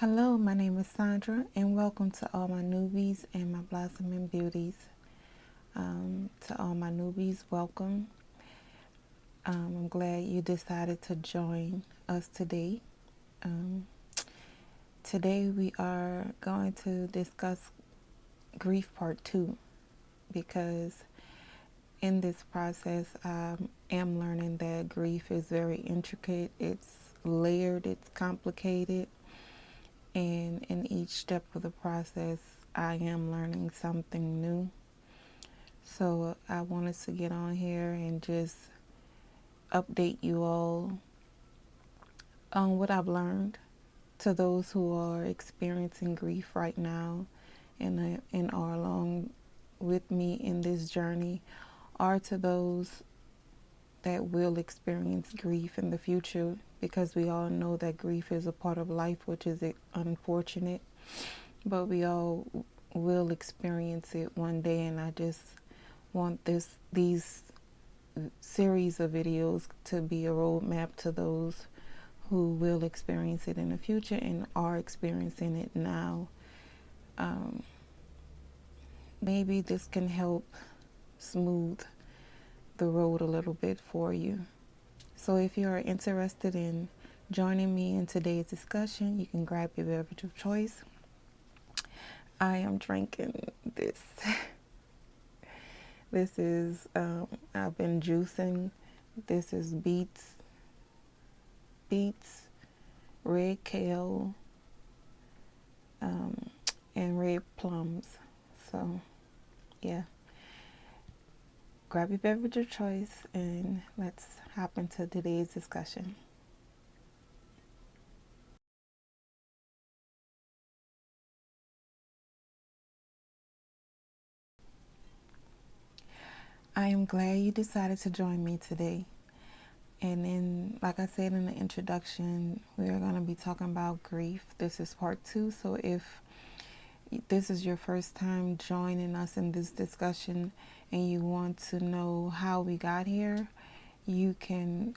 Hello, my name is Sandra, and welcome to all my newbies and my blossoming beauties. To all my newbies, welcome. I'm glad you decided to join us today. Today we are going to discuss grief part 2 because in this process I am learning that grief is very intricate, it's layered, it's complicated. And in each step of the process, I am learning something new. So I wanted to get on here and just update you all on what I've learned to those who are experiencing grief right now and are along with me in this journey, or to those that will experience grief in the future, because we all know that grief is a part of life, which is unfortunate, but we all will experience it one day. And I just want these series of videos to be a roadmap to those who will experience it in the future and are experiencing it now. Maybe this can help smooth the road a little bit for you. So if you are interested in joining me in today's discussion, you can grab your beverage of choice. I am drinking this. This is, I've been juicing. This is beets, red kale, and red plums. So, yeah. Grab your beverage of choice and let's hop into today's discussion. I am glad you decided to join me today. And then, like I said in the introduction, we are going to be talking about grief. This is part 2. So if this is your first time joining us in this discussion and you want to know how we got here, you can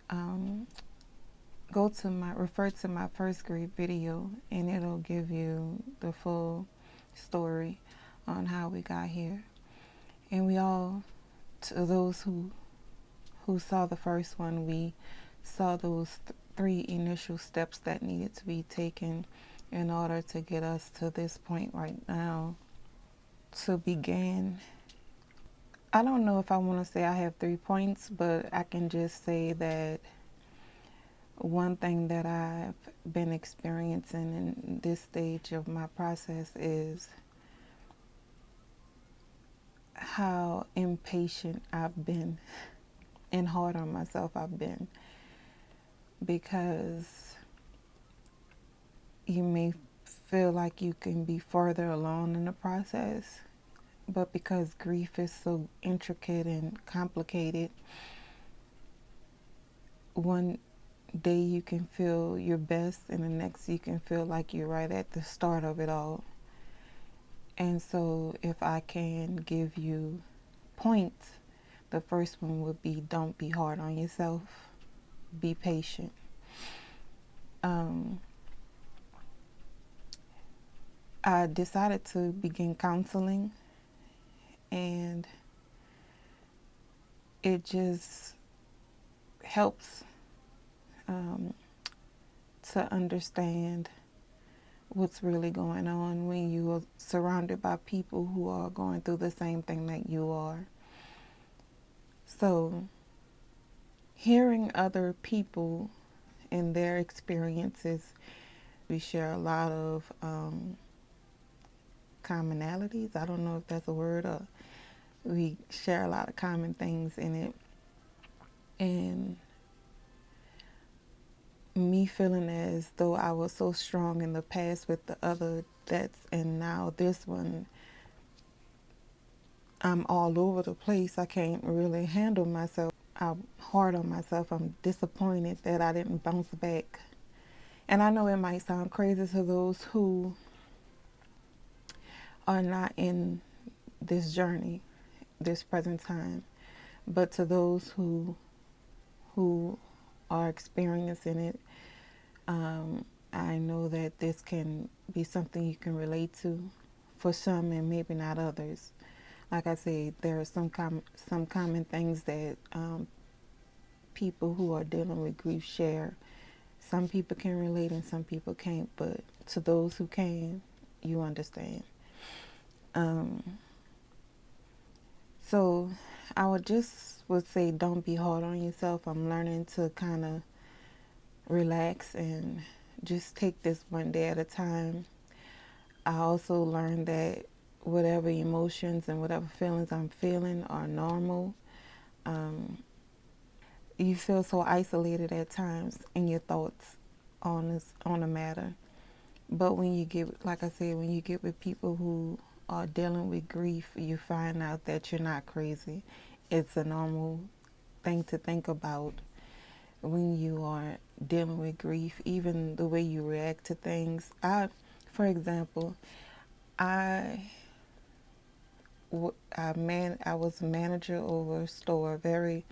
refer to my first grief video, and it'll give you the full story on how we got here. And we all, to those who saw the first one, we saw those 3 initial steps that needed to be taken in order to get us to this point right now. To begin, I don't know if I want to say I have 3 points, but I can just say that one thing that I've been experiencing in this stage of my process is how impatient I've been and hard on myself I've been, because you may feel like you can be further along in the process, but because grief is so intricate and complicated, one day you can feel your best and the next you can feel like you're right at the start of it all. And so if I can give you points, the first one would be, don't be hard on yourself, be patient. I decided to begin counseling, and it just helps to understand what's really going on when you are surrounded by people who are going through the same thing that you are. So hearing other people and their experiences, we share a lot of commonalities. I don't know if that's a word, or we share a lot of common things in it. And me feeling as though I was so strong in the past with the other debts, and now this one, I'm all over the place. I can't really handle myself. I'm hard on myself. I'm disappointed that I didn't bounce back. And I know it might sound crazy to those who are not in this journey, this present time, but to those who are experiencing it, I know that this can be something you can relate to for some and maybe not others. Like I said, there are some common things that people who are dealing with grief share. Some people can relate and some people can't, but to those who can, you understand. So I would say don't be hard on yourself. I'm learning to kind of relax and just take this one day at a time. I also learned that whatever emotions and whatever feelings I'm feeling are normal. You feel so isolated at times in your thoughts on a matter. But when you get, like I said, when you get with people who are dealing with grief, you find out that you're not crazy. It's a normal thing to think about when you are dealing with grief, even the way you react to things. For example, I was a manager over a store, a very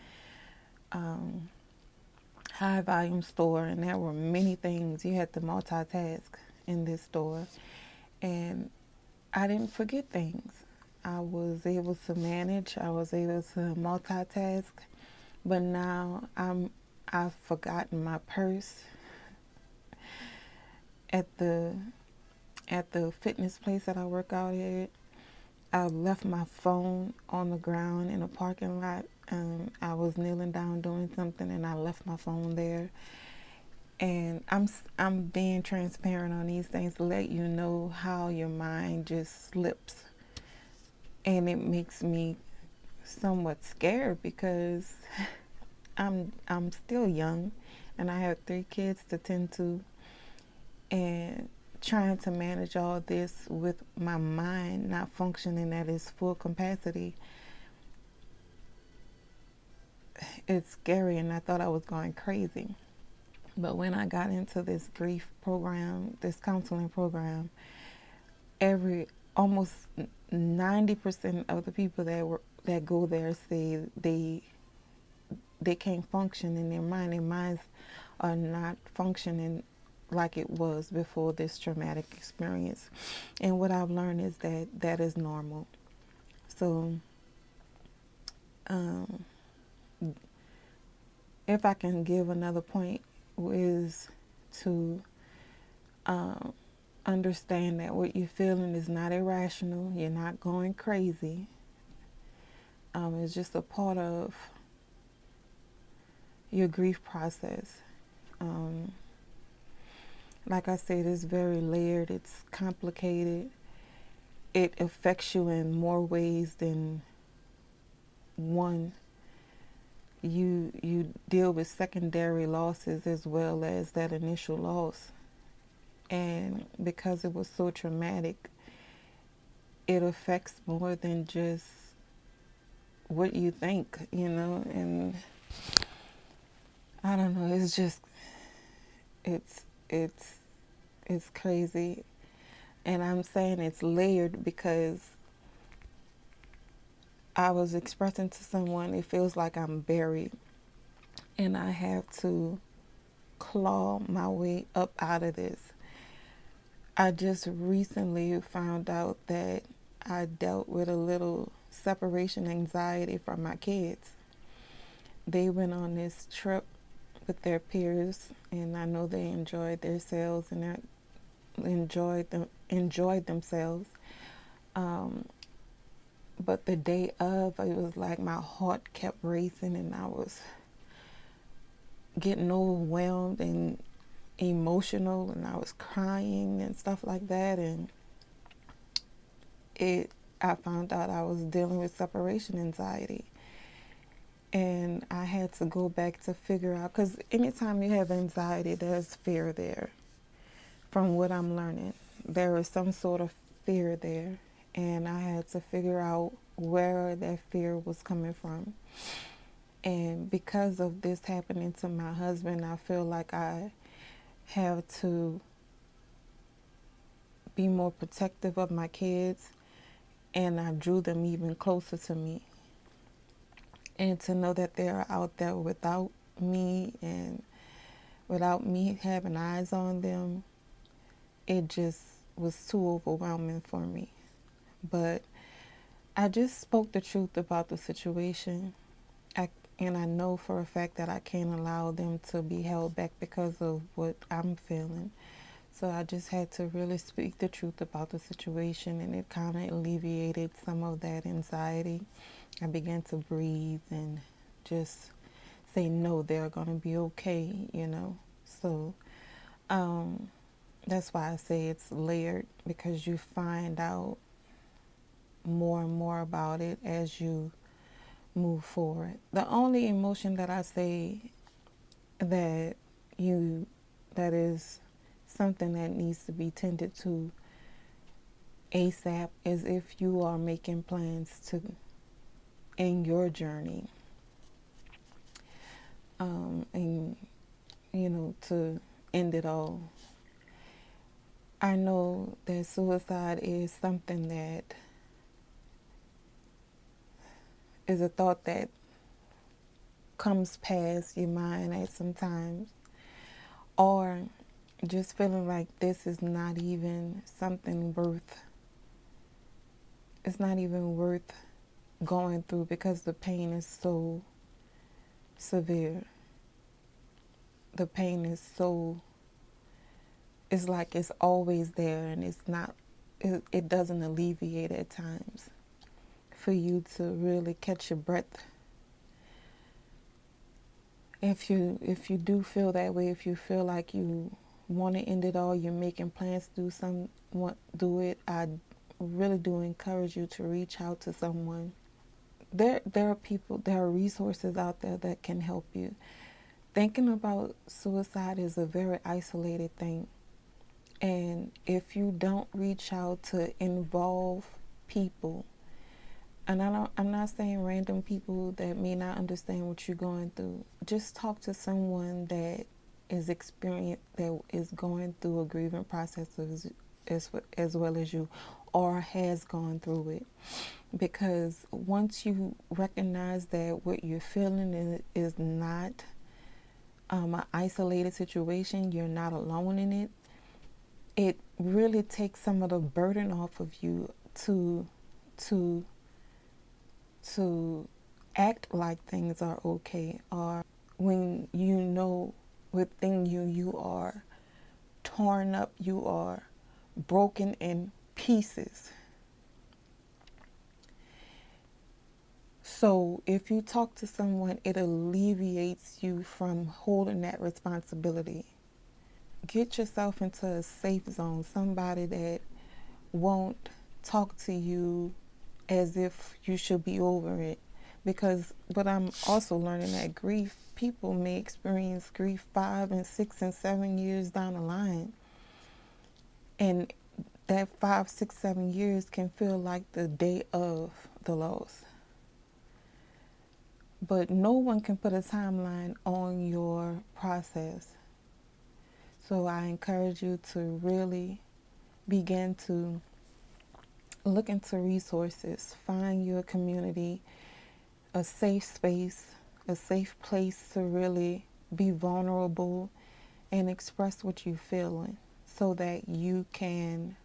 high volume store, and there were many things. You had to multitask in this store, and I didn't forget things. I was able to manage, I was able to multitask, but now I've forgotten my purse at the fitness place that I work out at. I left my phone on the ground in a parking lot. I was kneeling down doing something, and I left my phone there. And I'm being transparent on these things to let you know how your mind just slips, and it makes me somewhat scared because I'm still young, and I have 3 kids to tend to, and trying to manage all this with my mind not functioning at its full capacity, it's scary, and I thought I was going crazy. But when I got into this grief program, this counseling program, almost 90% of the people that go there say they can't function in their mind. Their minds are not functioning like it was before this traumatic experience. And what I've learned is that is normal. So if I can give another point, is to understand that what you're feeling is not irrational. You're not going crazy. It's just a part of your grief process. Like I said, it's very layered. It's complicated. It affects you in more ways than one. You deal with secondary losses as well as that initial loss. And because it was so traumatic, it affects more than just what you think, and I don't know, it's just, it's crazy. And I'm saying it's layered because I was expressing to someone, it feels like I'm buried, and I have to claw my way up out of this. I just recently found out that I dealt with a little separation anxiety from my kids. They went on this trip with their peers, and I know they enjoyed themselves and enjoyed themselves. But the day of, it was like my heart kept racing, and I was getting overwhelmed and emotional, and I was crying and stuff like that. And I found out I was dealing with separation anxiety. And I had to go back to figure out, because anytime you have anxiety, there's fear there. From what I'm learning, there is some sort of fear there. And I had to figure out where that fear was coming from. And because of this happening to my husband, I feel like I have to be more protective of my kids, and I drew them even closer to me. And to know that they're out there without me, and without me having eyes on them, it just was too overwhelming for me. But I just spoke the truth about the situation. And I know for a fact that I can't allow them to be held back because of what I'm feeling. So I just had to really speak the truth about the situation, and it kind of alleviated some of that anxiety. I began to breathe and just say, no, they're going to be okay, you know. So that's why I say it's layered, because you find out more and more about it as you move forward. The only emotion that I say that you that is something that needs to be tended to ASAP is if you are making plans to end your journey, and to end it all. I know that suicide is something that is a thought that comes past your mind at some times, or just feeling like this is not even something worth, it's not even worth going through because the pain is so severe. The pain is so, it's like it's always there, and it's not, it doesn't alleviate at times. For you to really catch your breath, if you do feel that way, if you feel like you want to end it all, you're making plans to do it, I really do encourage you to reach out to someone. There are people, there are resources out there that can help you. Thinking about suicide is a very isolated thing, and if you don't reach out to involve people, and I'm not saying random people that may not understand what you're going through. Just talk to someone that is going through a grieving process as well as you, or has gone through it. Because once you recognize that what you're feeling is not an isolated situation, you're not alone in it, it really takes some of the burden off of you to act like things are okay, or when you know within you are torn up, you are broken in pieces. So if you talk to someone, it alleviates you from holding that responsibility. Get yourself into a safe zone, somebody that won't talk to you as if you should be over it. Because what I'm also learning, that grief, people may experience grief 5 and 6 and 7 years down the line. And that 5, 6, 7 years can feel like the day of the loss. But no one can put a timeline on your process. So I encourage you to really begin to look into resources, find your community, a safe space, a safe place to really be vulnerable and express what you're feeling, so that you can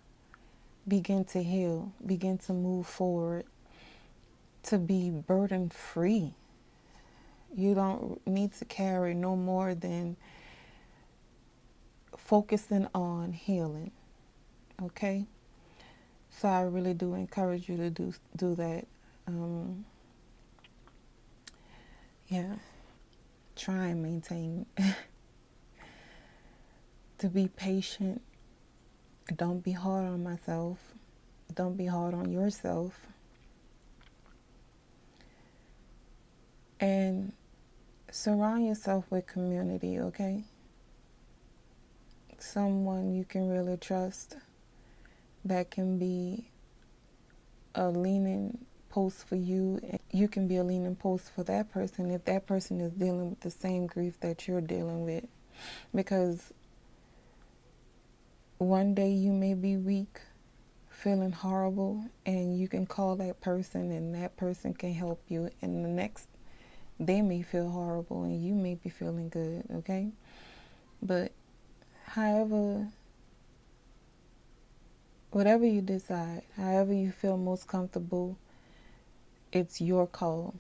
begin to heal, begin to move forward, to be burden free. You don't need to carry no more than focusing on healing, okay? So I really do encourage you to do that. Yeah, try and maintain, to be patient. Don't be hard on myself. Don't be hard on yourself. And surround yourself with community, okay? Someone you can really trust, that can be a leaning post for you, and you can be a leaning post for that person if that person is dealing with the same grief that you're dealing with. Because one day you may be weak, feeling horrible, and you can call that person and that person can help you, and the next they may feel horrible and you may be feeling good, okay? But however Whatever you decide, however you feel most comfortable, it's your call.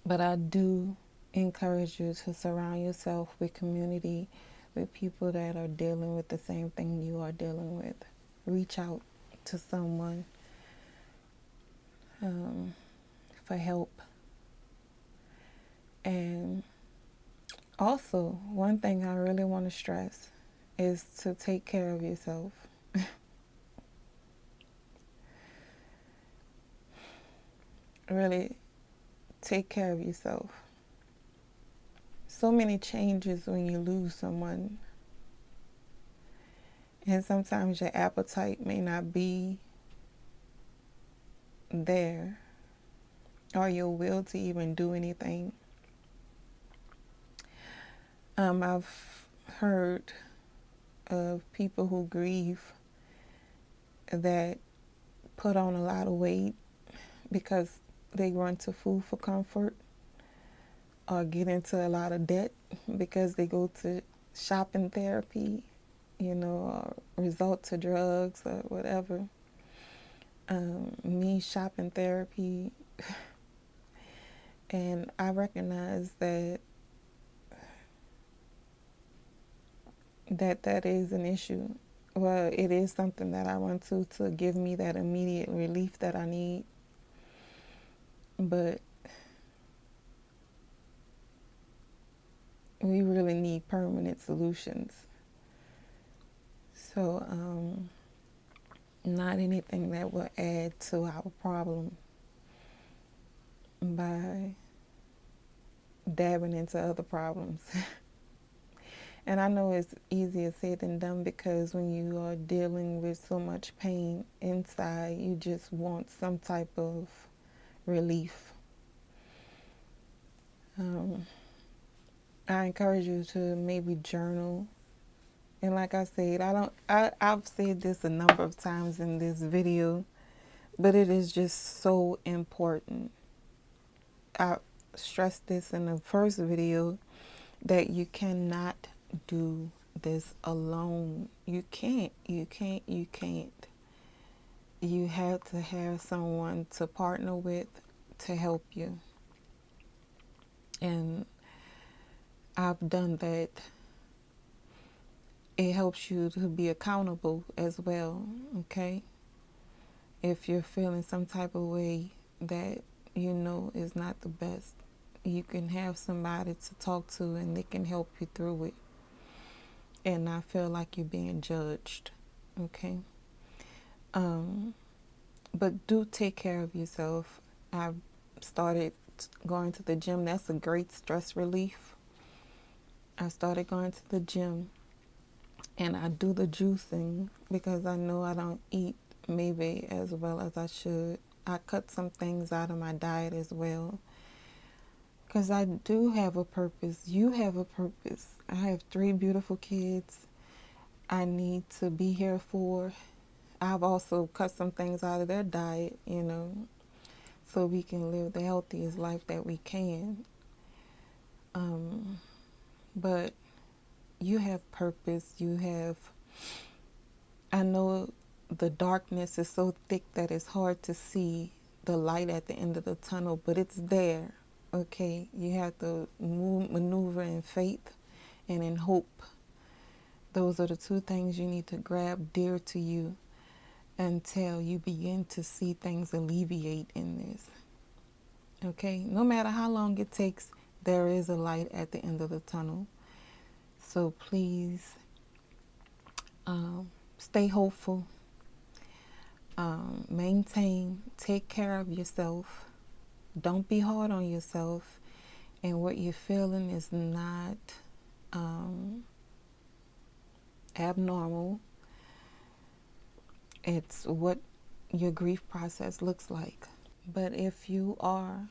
But I do encourage you to surround yourself with community, with people that are dealing with the same thing you are dealing with. Reach out to someone for help. And also, one thing I really want to stress is to take care of yourself. Really take care of yourself. So many changes when you lose someone. And sometimes your appetite may not be there, or your will to even do anything. I've heard of people who grieve that put on a lot of weight because they run to food for comfort, or get into a lot of debt because they go to shopping therapy, or resort to drugs or whatever. Me, shopping therapy, and I recognize that is an issue. Well, it is something that I want to give me that immediate relief that I need. But we really need permanent solutions. So, not anything that will add to our problem by dabbing into other problems. And I know it's easier said than done, because when you are dealing with so much pain inside, you just want some type of relief. I encourage you to maybe journal. And like I said, I've said this a number of times in this video, but it is just so important. I stressed this in the first video, that you cannot do this alone. You can't. You have to have someone to partner with to help you. And I've done that. It helps you to be accountable as well, okay? If you're feeling some type of way that is not the best, you can have somebody to talk to, and they can help you through it and not feel like you're being judged, okay? But do take care of yourself. I've started going to the gym. That's a great stress relief. I started going to the gym, and I do the juicing because I know I don't eat maybe as well as I should. I cut some things out of my diet as well, because I do have a purpose. You have a purpose. I have 3 beautiful kids I need to be here for. I've also cut some things out of their diet, so we can live the healthiest life that we can. But you have purpose. I know the darkness is so thick that it's hard to see the light at the end of the tunnel, but it's there, okay? You have to maneuver in faith and in hope. Those are the 2 things you need to grab dear to you until you begin to see things alleviate in this, okay? No matter how long it takes, there is a light at the end of the tunnel. So please stay hopeful. Maintain, take care of yourself. Don't be hard on yourself. And what you're feeling is not abnormal. It's what your grief process looks like. But if you are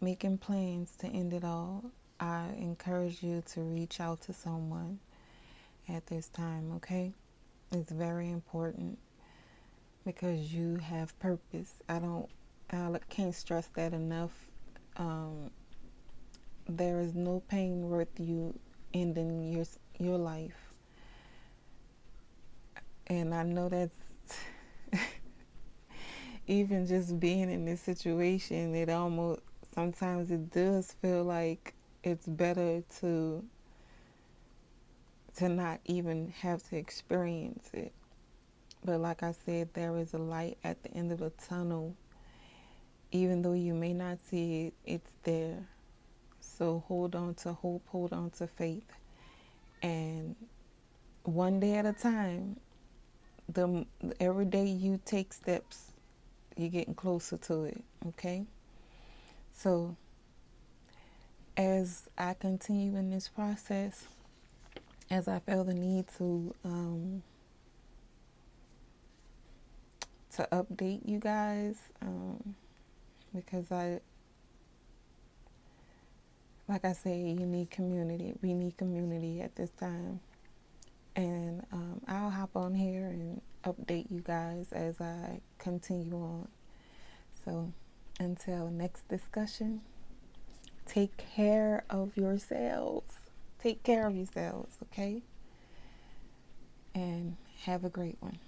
making plans to end it all, I encourage you to reach out to someone at this time, okay? It's very important, because you have purpose. I can't stress that enough. There is no pain worth you ending your life. And I know that's even just being in this situation, it almost sometimes it does feel like it's better to not even have to experience it. But like I said, there is a light at the end of the tunnel. Even though you may not see it, it's there. So hold on to hope, hold on to faith. And one day at a time, every day you take steps, you're getting closer to it, okay? So as I continue in this process, as I feel the need to update you guys, because like I say, you need community. We need community at this time. And I'll hop on here and update you guys as I continue on. So until next discussion, take care of yourselves. Take care of yourselves, okay? And have a great one.